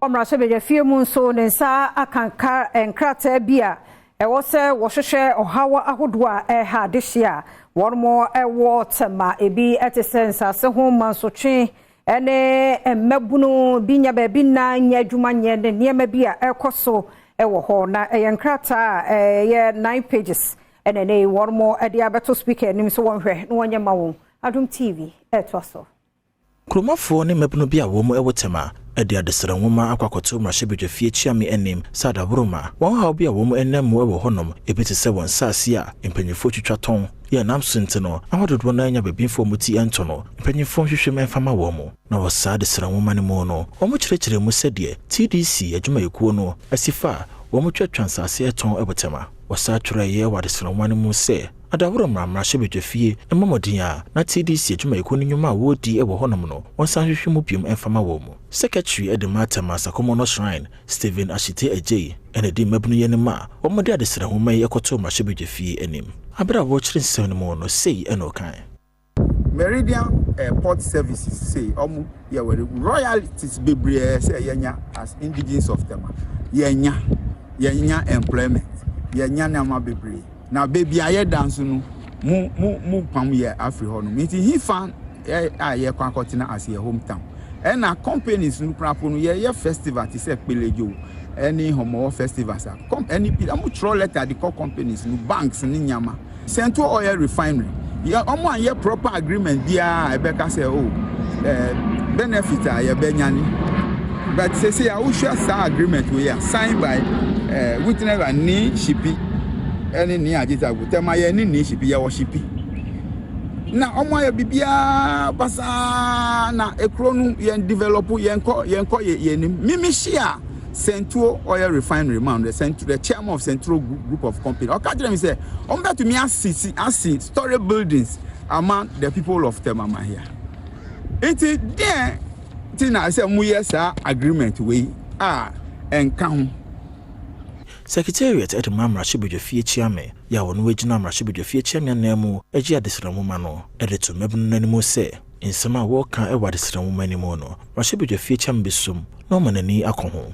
Omrashe bedefie mu nso ne nsa akanka enkrata bia ewo se wo hwehwe ohawa ahodo a ha dehye a wormo ewo tema ebi etese se ho mansotwe ene emmabunu binya ba bi na nya adwuma nye ne niema bia ekoso ewo ho na enkrata ye 9 pages ene ne wormo ede abeto speaker nim so wonhwe no wonye mawo Adom TV etwaso Kromafo ne mabunu bia wo mu ewo tema edi adesere nwoma akwakoto mrahye bedwafie chiame enim sada buruma won ha bia wo mu enam ewo honom ebiti se won saase a empanyefo twitwa ton ye nam sunte no ahododo na anya babinfo muti ento no empanyefo hwehwe menfama wo mu na wo saa adesere nwoma ne mu no wo mu kyerɛkyerɛ mu sɛdeɛ TDC adwuma yekuo no asifa wo mu twatwa saase eton ebotema wo saa twere ye wa adesere nwoma ne mu sɛ adaworo mrahye bedwafie emomodin a na TDC adwuma yekuo ne nyuma wo di ewo honom no won san hwehwe mu biom emfama wo mu Secretary Edemata Masakomono Shrine Stephen Ashite Ejei ene di mabunu yenema omode adesere homa yi ekoto mrahye bedwafie enim abra wo kyerɛ nsɛm no mu no sei ene okan Meridian Port Services say ye royalties bebree say yenya as indigenous of Tema yenya employment yenya na bebree na baby aye dance no mu pam ye afri ho no meeting he fan ye kwakotina as your hometown and our companies no prapo no ye festival ti say pelejo any homo festivals come any am throw letter the companies no banks ni nyama Central Oil Refinery ye omo ye proper agreement dia ebeka say benefit ye benyani but say I will share some agreement we are signed by witness and ni shipi any ni agita go tema ye ni shipi ye worshipi na omo ye bibia basa na ekro nu ye develop ye mimi share Central Oil Refinery man the chairman of Central group of company o ka tell me say on bet to me as story buildings among the people of Temama here it there tina say mu yes agreement we enka Secretariat Edema mrahye bedwafie chiame ya wono wagina mrahye bedwafie chiame na mu agi adesere nwoma no edeto mabunu nanimu se nsema wo ka ewa adesere nwoma nimu no mrahye bedwafie chiame besum no manani akoho